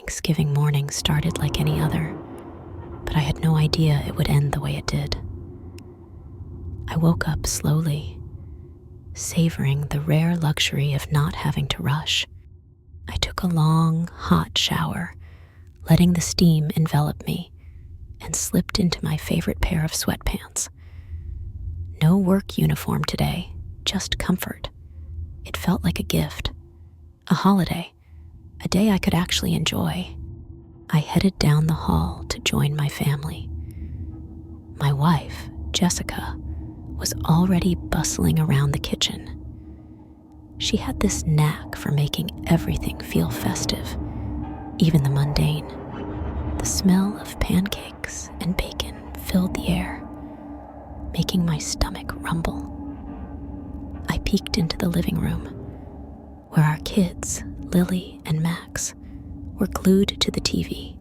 Thanksgiving morning started like any other, but I had no idea it would end the way it did. I woke up slowly, savoring the rare luxury of not having to rush. I took a long, hot shower, letting the steam envelop me, and slipped into my favorite pair of sweatpants. No work uniform today, just comfort. It felt like a gift, a holiday, a day I could actually enjoy. I headed down the hall to join my family. My wife, Jessica, was already bustling around the kitchen. She had this knack for making everything feel festive, even the mundane. The smell of pancakes and bacon filled the air, making my stomach rumble. I peeked into the living room, where our kids, Lily and Max, were glued to the TV,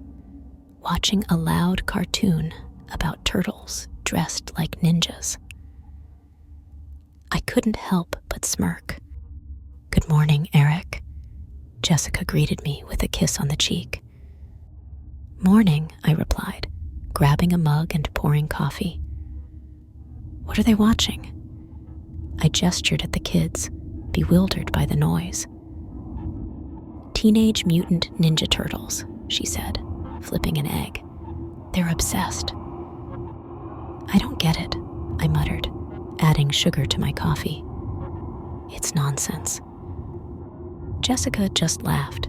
watching a loud cartoon about turtles dressed like ninjas. I couldn't help but smirk. "Good morning, Eric," Jessica greeted me with a kiss on the cheek. "Morning," I replied, grabbing a mug and pouring coffee. "What are they watching?" I gestured at the kids, bewildered by the noise. "Teenage Mutant Ninja Turtles," she said, flipping an egg. "They're obsessed." "I don't get it," I muttered, adding sugar to my coffee. "It's nonsense." Jessica just laughed.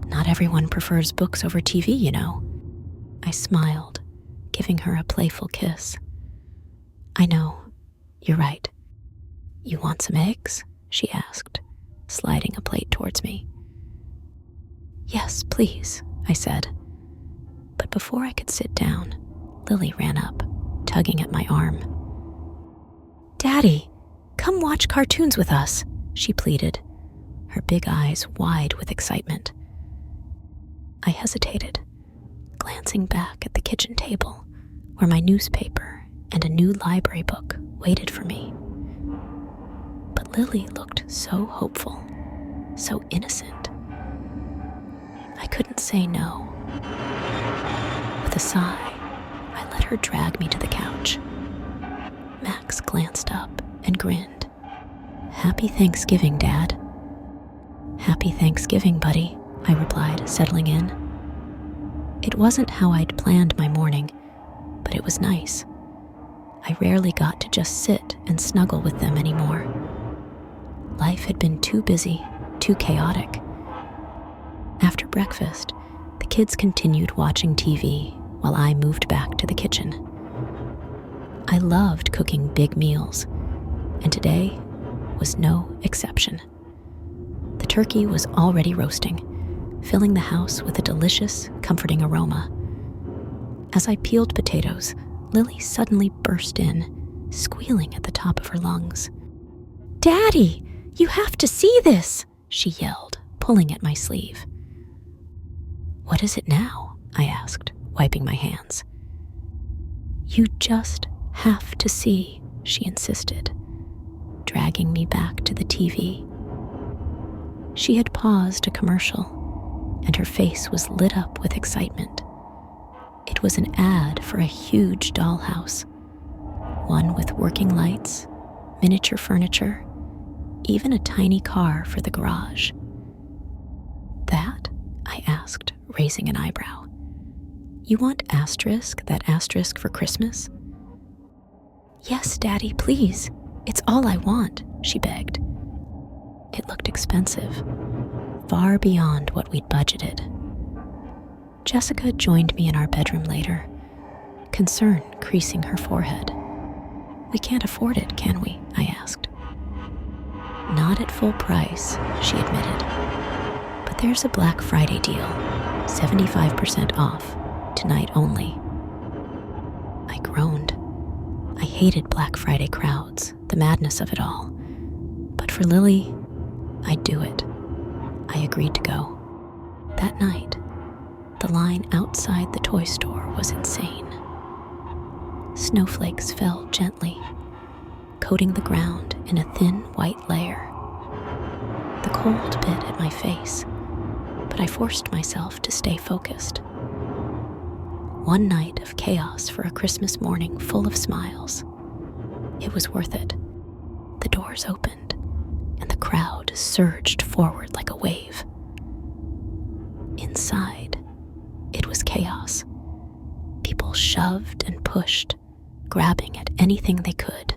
"Not everyone prefers books over TV, you know." I smiled, giving her a playful kiss. "I know, you're right. You want some eggs?" she asked, sliding a plate towards me. "Yes, please," I said. But before I could sit down, Lily ran up, tugging at my arm. "Daddy, come watch cartoons with us," she pleaded, her big eyes wide with excitement. I hesitated, glancing back at the kitchen table, where my newspaper and a new library book waited for me. But Lily looked so hopeful, so innocent. I couldn't say no. With a sigh, I let her drag me to the couch. Max glanced up and grinned. "Happy Thanksgiving, Dad." "Happy Thanksgiving, buddy," I replied, settling in. It wasn't how I'd planned my morning, but it was nice. I rarely got to just sit and snuggle with them anymore. Life had been too busy, too chaotic. After breakfast, the kids continued watching TV while I moved back to the kitchen. I loved cooking big meals, and today was no exception. The turkey was already roasting, filling the house with a delicious, comforting aroma. As I peeled potatoes, Lily suddenly burst in, squealing at the top of her lungs. "Daddy, you have to see this!" she yelled, pulling at my sleeve. "What is it now?" I asked, wiping my hands. "You just have to see," she insisted, dragging me back to the TV. She had paused a commercial, and her face was lit up with excitement. It was an ad for a huge dollhouse, one with working lights, miniature furniture, even a tiny car for the garage. "That?" I asked, raising an eyebrow. "You want that asterisk for Christmas?" "Yes, Daddy, please. It's all I want," she begged. It looked expensive, far beyond what we'd budgeted. Jessica joined me in our bedroom later, concern creasing her forehead. "We can't afford it, can we?" I asked. "Not at full price," she admitted. "But there's a Black Friday deal, 75% off, tonight only." I groaned. I hated Black Friday crowds, the madness of it all. But for Lily, I'd do it. I agreed to go. That night, the line outside the toy store was insane. Snowflakes fell gently, coating the ground in a thin white layer. The cold bit at my face, but I forced myself to stay focused. One night of chaos for a Christmas morning full of smiles. It was worth it. The doors opened, and the crowd surged forward like a wave. Inside, it was chaos. People shoved and pushed, grabbing at anything they could.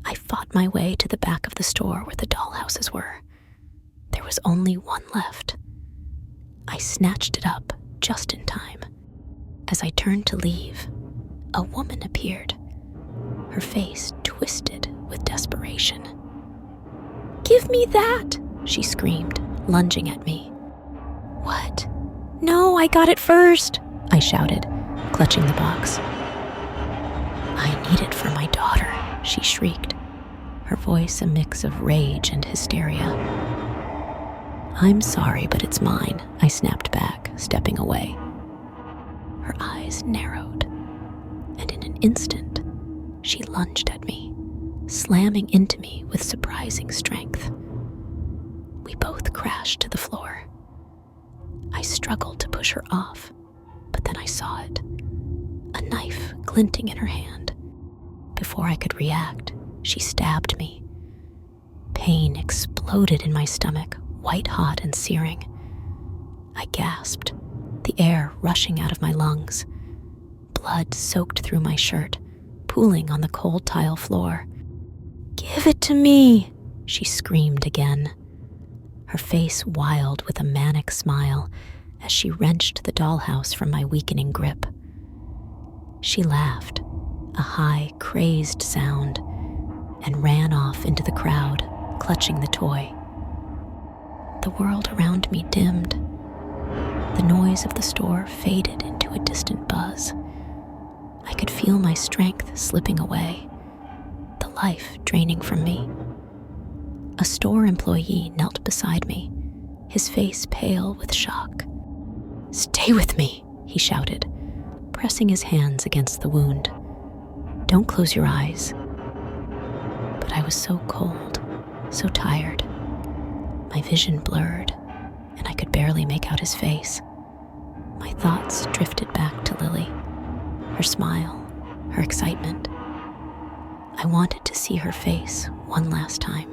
I fought my way to the back of the store where the dollhouses were. There was only one left. I snatched it up just in time. As I turned to leave, a woman appeared, her face twisted with desperation. "Give me that!" she screamed, lunging at me. "What? No, I got it first!" I shouted, clutching the box. "I need it for my daughter," she shrieked, her voice a mix of rage and hysteria. "I'm sorry, but it's mine," I snapped back, stepping away. Her eyes narrowed, and in an instant, she lunged at me, slamming into me with surprising strength. We both crashed to the floor. I struggled to push her off, but then I saw it, a knife glinting in her hand. Before I could react, she stabbed me. Pain exploded in my stomach, white hot and searing. I gasped, the air rushing out of my lungs. Blood soaked through my shirt, pooling on the cold tile floor. "Give it to me," she screamed again, her face wild with a manic smile as she wrenched the dollhouse from my weakening grip. She laughed, a high, crazed sound, and ran off into the crowd, clutching the toy. The world around me dimmed. The noise of the store faded into a distant buzz. I could feel my strength slipping away, the life draining from me. A store employee knelt beside me, his face pale with shock. "Stay with me," he shouted, pressing his hands against the wound. "Don't close your eyes." But I was so cold, so tired. My vision blurred, and I could barely make out his face. My thoughts drifted back to Lily, her smile, her excitement. I wanted to see her face one last time.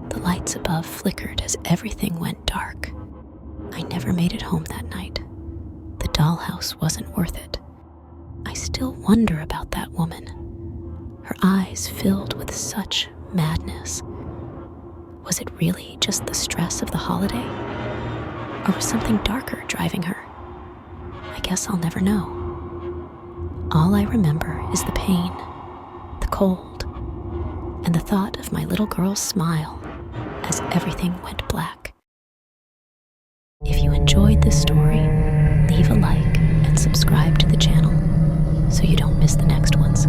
The lights above flickered as everything went dark. I never made it home that night. The dollhouse wasn't worth it. I still wonder about that woman, her eyes filled with such madness. Was it really just the stress of the holiday? Or was something darker driving her? I guess I'll never know. All I remember is the pain, the cold, and the thought of my little girl's smile as everything went black. If you enjoyed this story, leave a like and subscribe to the channel so you don't miss the next ones.